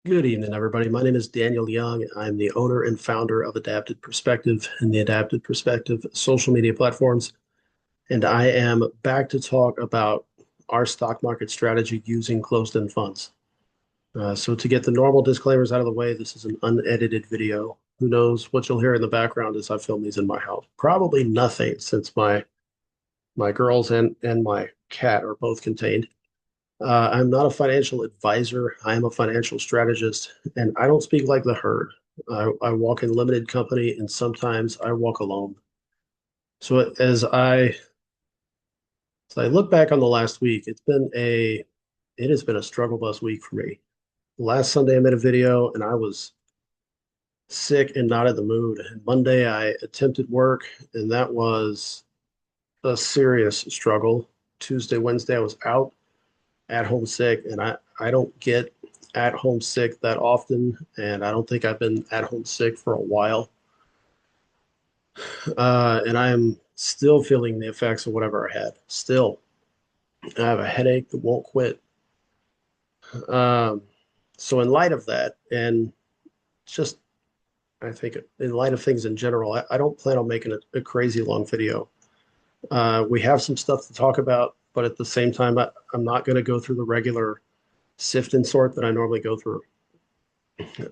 Good evening, everybody. My name is Daniel Young. I'm the owner and founder of Adapted Perspective and the Adapted Perspective social media platforms. And I am back to talk about our stock market strategy using closed-end funds. So to get the normal disclaimers out of the way, this is an unedited video. Who knows what you'll hear in the background as I film these in my house? Probably nothing, since my girls and my cat are both contained. I'm not a financial advisor. I am a financial strategist, and I don't speak like the herd. I walk in limited company, and sometimes I walk alone. So as I look back on the last week, it has been a struggle bus week for me. Last Sunday I made a video, and I was sick and not in the mood. And Monday I attempted work, and that was a serious struggle. Tuesday, Wednesday I was out at home sick, and I don't get at home sick that often, and I don't think I've been at home sick for a while. And I am still feeling the effects of whatever I had. Still, I have a headache that won't quit. Um, so in light of that, and just I think in light of things in general, I don't plan on making a crazy long video. We have some stuff to talk about, but at the same time, I'm not going to go through the regular sift and sort that I normally go through.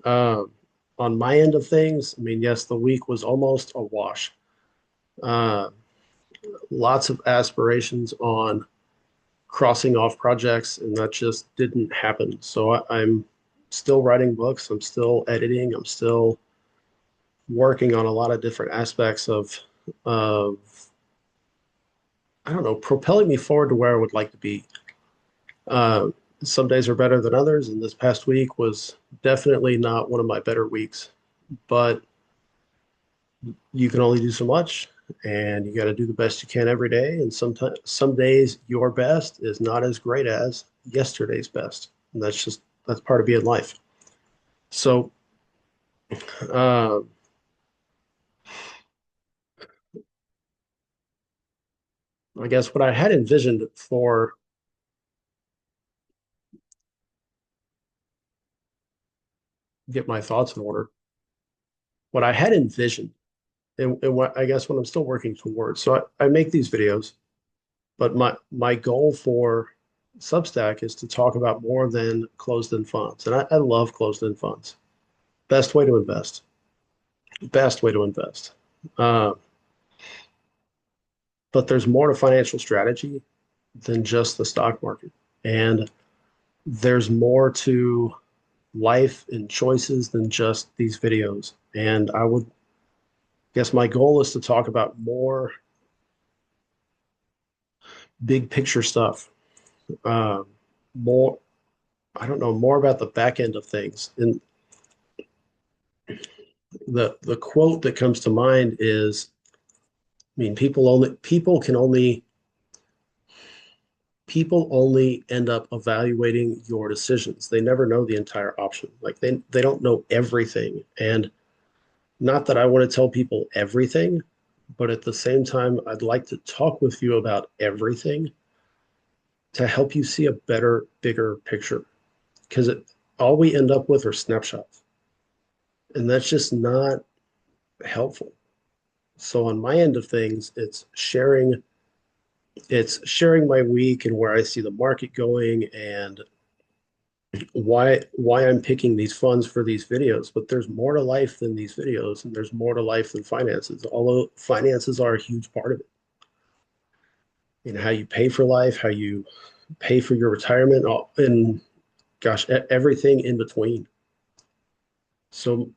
Um, on my end of things, I mean, yes, the week was almost a wash. Uh, Lots of aspirations on crossing off projects, and that just didn't happen. So I'm still writing books. I'm still editing. I'm still working on a lot of different aspects of I don't know, propelling me forward to where I would like to be. Uh, some days are better than others, and this past week was definitely not one of my better weeks. But you can only do so much, and you got to do the best you can every day. And sometimes, some days, your best is not as great as yesterday's best. And that's part of being life. So, uh, I guess what I had envisioned for get my thoughts in order, what I had envisioned, and what I guess what I'm still working towards. So I make these videos, but my goal for Substack is to talk about more than closed-end funds, and I love closed-end funds. Best way to invest. Best way to invest. Uh, but there's more to financial strategy than just the stock market. And there's more to life and choices than just these videos. And I would guess my goal is to talk about more big picture stuff, uh, more, I don't know, more about the back end of things. And the quote that comes to mind is, I mean, people only end up evaluating your decisions. They never know the entire option. Like they don't know everything. And not that I want to tell people everything, but at the same time, I'd like to talk with you about everything to help you see a better, bigger picture. Because all we end up with are snapshots, and that's just not helpful. So on my end of things, it's sharing my week and where I see the market going and why I'm picking these funds for these videos, but there's more to life than these videos, and there's more to life than finances, although finances are a huge part of it. You know, how you pay for life, how you pay for your retirement, and gosh, everything in between. So,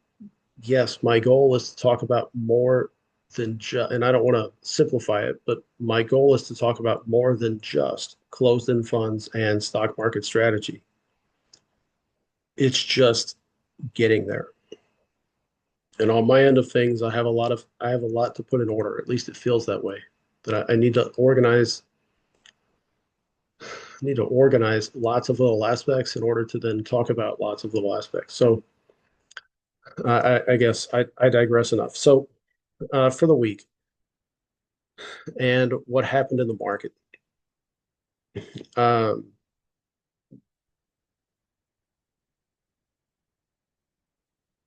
yes, my goal is to talk about more than just, and I don't want to simplify it, but my goal is to talk about more than just closed-end funds and stock market strategy. It's just getting there. And on my end of things, I have a lot to put in order. At least it feels that way. That I need to organize lots of little aspects in order to then talk about lots of little aspects. So I guess I digress enough. So for the week and what happened in the market, um,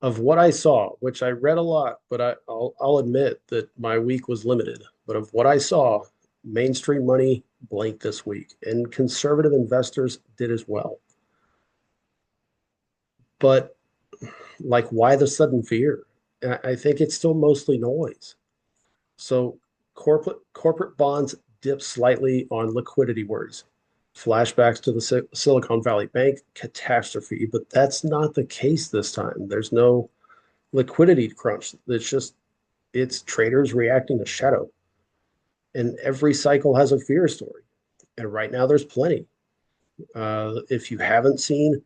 Of what I saw, which I read a lot, but I'll admit that my week was limited. But of what I saw, mainstream money blanked this week, and conservative investors did as well. But like, why the sudden fear? I think it's still mostly noise. So corporate bonds dip slightly on liquidity worries, flashbacks to the Silicon Valley Bank catastrophe, but that's not the case this time. There's no liquidity crunch. It's traders reacting to shadow. And every cycle has a fear story. And right now there's plenty. If you haven't seen,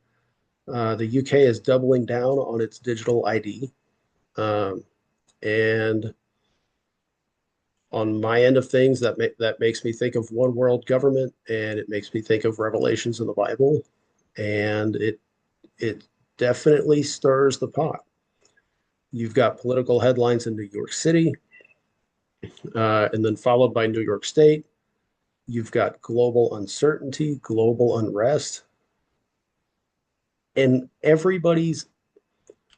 the UK is doubling down on its digital ID. Um, and on my end of things, that makes me think of one world government, and it makes me think of revelations in the Bible, and it definitely stirs the pot. You've got political headlines in New York City, and then followed by New York State. You've got global uncertainty, global unrest, and everybody's,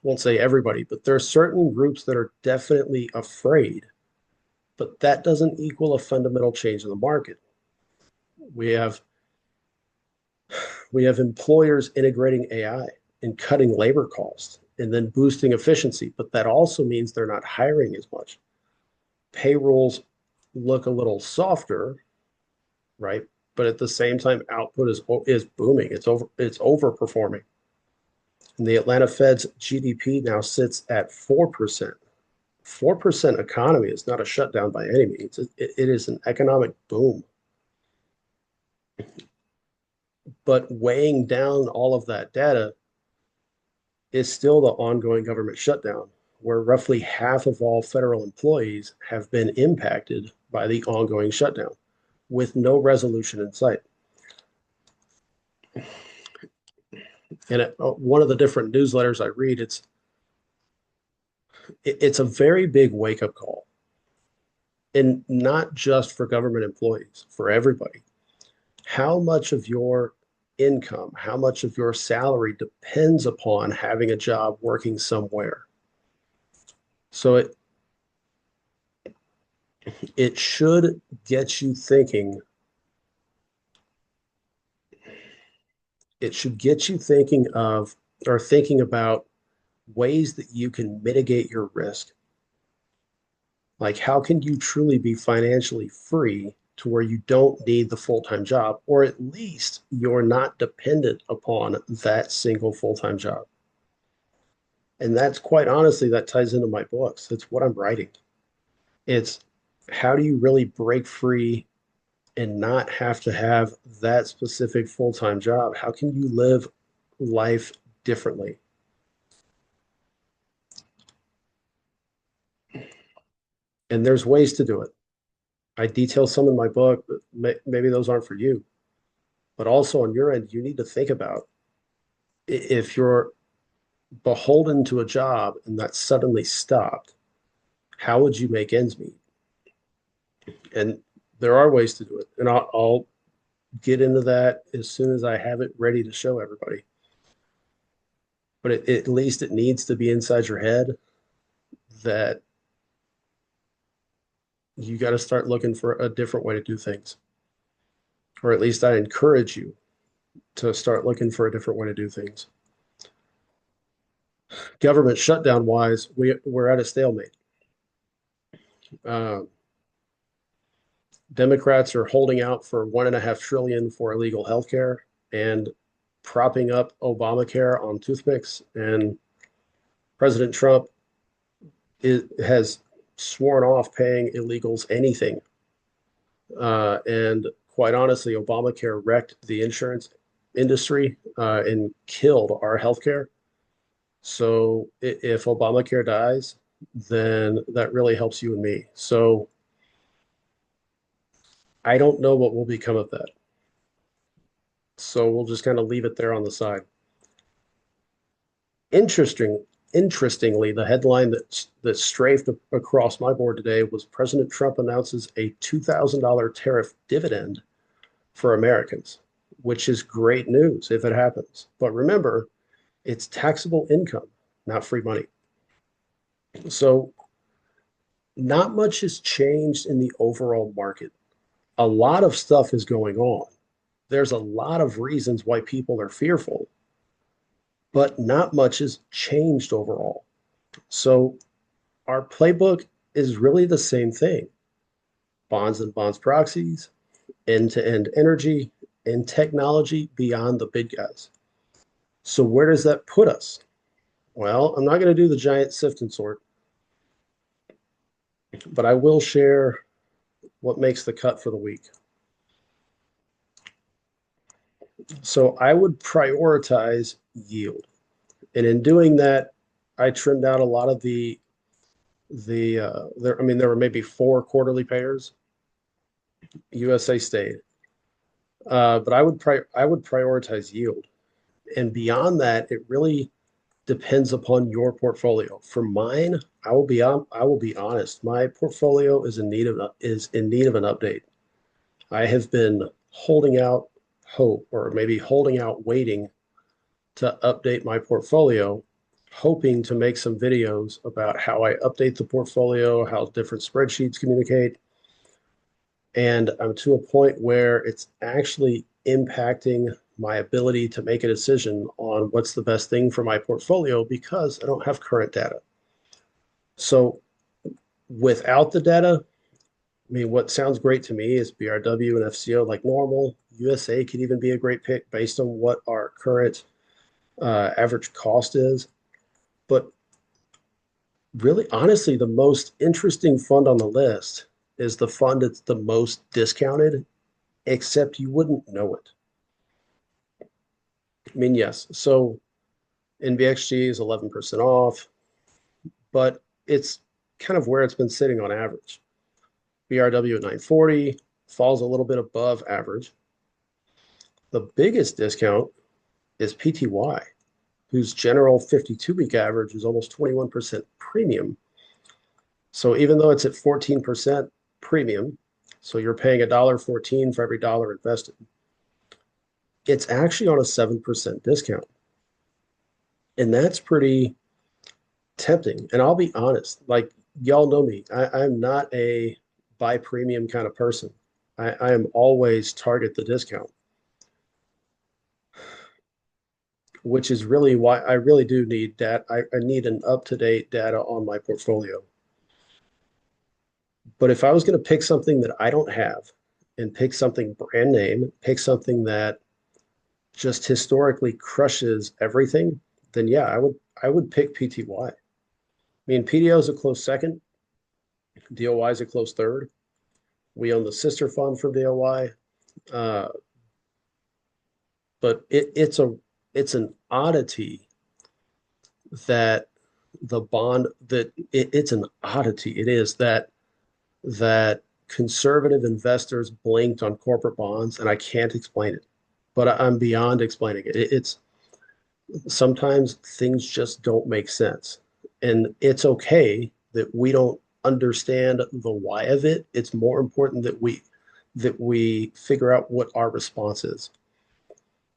won't say everybody, but there are certain groups that are definitely afraid, but that doesn't equal a fundamental change in the market. We have we have employers integrating AI and cutting labor costs and then boosting efficiency, but that also means they're not hiring as much. Payrolls look a little softer, right? But at the same time, output is booming. It's overperforming. And the Atlanta Fed's GDP now sits at 4%. 4% economy is not a shutdown by any means. It is an economic boom. But weighing down all of that data is still the ongoing government shutdown, where roughly half of all federal employees have been impacted by the ongoing shutdown with no resolution in sight. And one of the different newsletters I read, it's a very big wake up call, and not just for government employees, for everybody. How much of your income, how much of your salary depends upon having a job working somewhere? So it should get you thinking. It should get you thinking of, or thinking about, ways that you can mitigate your risk. Like, how can you truly be financially free to where you don't need the full-time job, or at least you're not dependent upon that single full-time job? And that's, quite honestly, that ties into my books. It's what I'm writing. It's how do you really break free and not have to have that specific full-time job? How can you live life differently? And there's ways to do it. I detail some in my book, but maybe those aren't for you. But also on your end, you need to think about, if you're beholden to a job and that suddenly stopped, how would you make ends meet? And there are ways to do it. And I'll get into that as soon as I have it ready to show everybody. But at least it needs to be inside your head that you got to start looking for a different way to do things. Or at least I encourage you to start looking for a different way to do things. Government shutdown wise, we're at a stalemate. Uh, Democrats are holding out for 1.5 trillion for illegal healthcare and propping up Obamacare on toothpicks. And President Trump has sworn off paying illegals anything. And quite honestly, Obamacare wrecked the insurance industry, and killed our healthcare. So if Obamacare dies, then that really helps you and me. So I don't know what will become of that. So we'll just kind of leave it there on the side. Interesting, Interestingly, the headline that strafed across my board today was President Trump announces a $2,000 tariff dividend for Americans, which is great news if it happens. But remember, it's taxable income. not free money. So not much has changed in the overall market. A lot of stuff is going on. There's a lot of reasons why people are fearful, but not much has changed overall. So our playbook is really the same thing: bonds and bonds proxies, end to end energy, and technology beyond the big guys. So, where does that put us? Well, I'm not going to do the giant sift and sort, but I will share what makes the cut for the week. So, I would prioritize yield. And in doing that, I trimmed out a lot of there. I mean, there were maybe four quarterly payers. USA stayed, but I would prioritize yield. And beyond that, it really depends upon your portfolio. For mine, I will be honest. My portfolio is in need of an update. I have been holding out hope, or maybe holding out waiting to update my portfolio, hoping to make some videos about how I update the portfolio, how different spreadsheets communicate. And I'm to a point where it's actually impacting my ability to make a decision on what's the best thing for my portfolio because I don't have current data. So without the data, I mean, what sounds great to me is BRW and FCO like normal. USA could even be a great pick based on what our current average cost is. But really, honestly, the most interesting fund on the list is the fund that's the most discounted, except you wouldn't know it. I mean, yes. So NBXG is 11% off, but it's kind of where it's been sitting on average. BRW at 940 falls a little bit above average. The biggest discount is PTY, whose general 52-week average is almost 21% premium. So even though it's at 14% premium, so you're paying $1.14 for every dollar invested, it's actually on a 7% discount. And that's pretty tempting. And I'll be honest, like y'all know me, I'm not a buy premium kind of person. I am always target the discount, which is really why I really do need that. I need an up-to-date data on my portfolio. But if I was going to pick something that I don't have and pick something brand name, pick something that just historically crushes everything, then yeah, I would pick PTY. I mean, PDO is a close second, DOY is a close third. We own the sister fund for DOY, uh, but it's an oddity that it's an oddity. It is that conservative investors blinked on corporate bonds, and I can't explain it. But I'm beyond explaining it. It's sometimes things just don't make sense, and it's okay that we don't understand the why of it. It's more important that we figure out what our response is.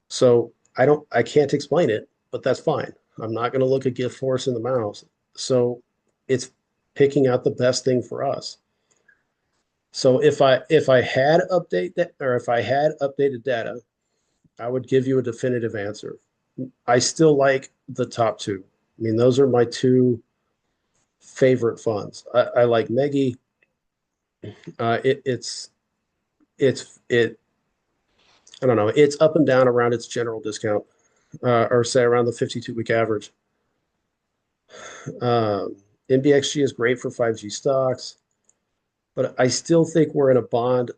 So I can't explain it, but that's fine. I'm not going to look a gift horse in the mouth. So it's picking out the best thing for us. So if I had update that, or if I had updated data, I would give you a definitive answer. I still like the top two. I mean, those are my two favorite funds. I like Meggy. It I don't know. It's up and down around its general discount, or say around the 52-week average. Um, NBXG is great for 5G stocks, but I still think we're in a bond.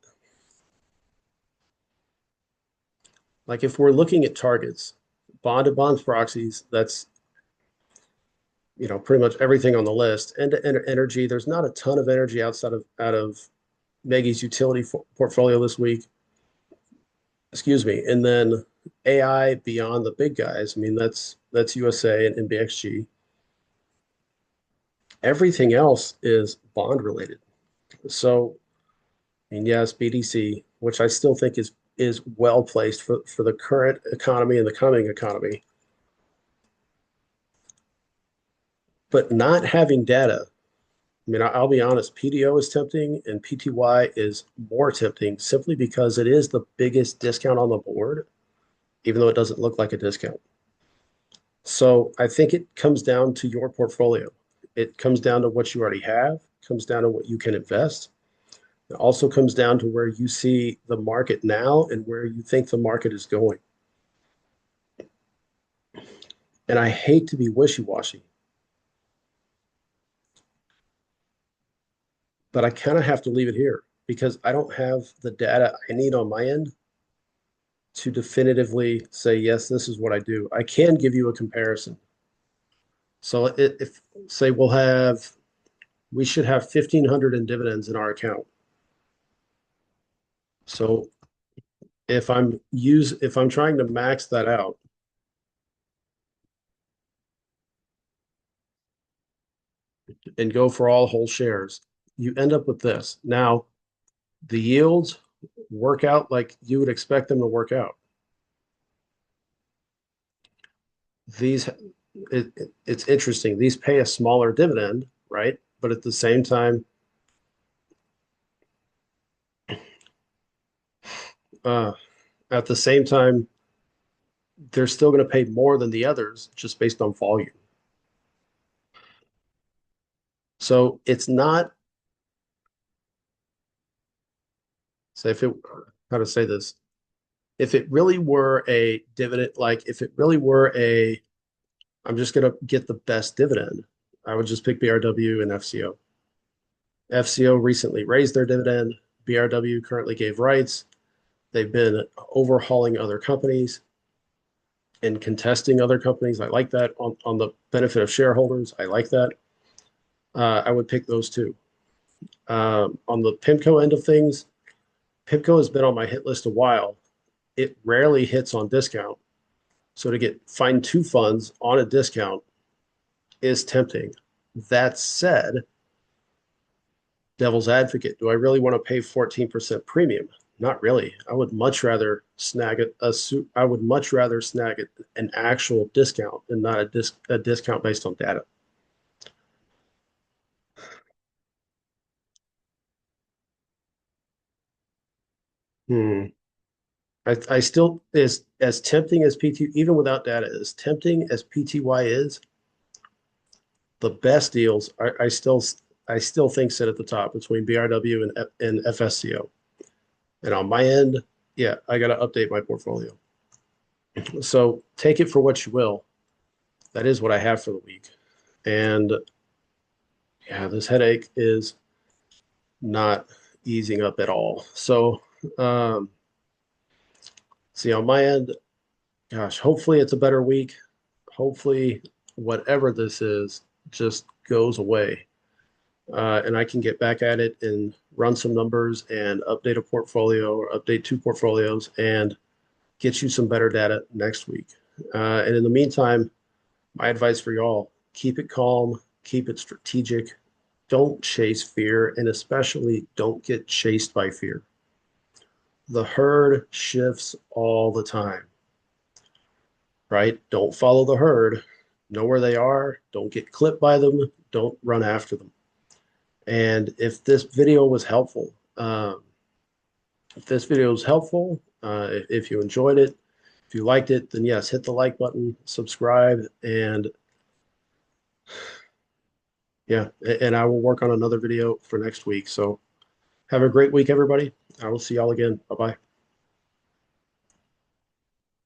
Like if we're looking at targets, bond to bonds proxies, that's pretty much everything on the list. And energy, there's not a ton of energy out of Maggie's utility portfolio this week. Excuse me. And then AI beyond the big guys. I mean, that's USA and NBXG. Everything else is bond related. So, I mean, yes, BDC, which I still think is well placed for the current economy and the coming economy. But not having data, I mean, I'll be honest, PDO is tempting and PTY is more tempting simply because it is the biggest discount on the board, even though it doesn't look like a discount. So I think it comes down to your portfolio. It comes down to what you already have, comes down to what you can invest. It also comes down to where you see the market now and where you think the market is going. And I hate to be wishy-washy, but I kind of have to leave it here because I don't have the data I need on my end to definitively say, yes, this is what I do. I can give you a comparison. So if say we should have 1,500 in dividends in our account. So if I'm trying to max that out and go for all whole shares, you end up with this. Now, the yields work out like you would expect them to work out. These it's interesting. These pay a smaller dividend, right? But at the same time, uh, at the same time, they're still going to pay more than the others just based on volume. So it's not, say if it, how to say this, if it really were a dividend, like if it really were a, I'm just going to get the best dividend, I would just pick BRW and FCO. FCO recently raised their dividend. BRW currently gave rights. They've been overhauling other companies and contesting other companies. I like that on the benefit of shareholders. I like that. I would pick those two. On the PIMCO end of things, PIMCO has been on my hit list a while. It rarely hits on discount. So to find two funds on a discount is tempting. That said, devil's advocate, do I really want to pay 14% premium? Not really. I would much rather snag it. I would much rather snag it an actual discount and not a discount based on data. Hmm. I still is as tempting as PT, even without data, as tempting as PTY is, the best deals I still think sit at the top between BRW and FSCO. And on my end, yeah, I got to update my portfolio. So take it for what you will. That is what I have for the week. And yeah, this headache is not easing up at all. So, um, see, on my end, gosh, hopefully it's a better week. Hopefully, whatever this is just goes away. And I can get back at it and run some numbers and update a portfolio or update two portfolios and get you some better data next week. And in the meantime, my advice for y'all, keep it calm, keep it strategic. Don't chase fear, and especially don't get chased by fear. The herd shifts all the time, right? Don't follow the herd. Know where they are. Don't get clipped by them. Don't run after them. And if this video was helpful, if you enjoyed it, if you liked it, then yes, hit the like button, subscribe, and yeah, and I will work on another video for next week. So have a great week, everybody. I will see y'all again. Bye bye.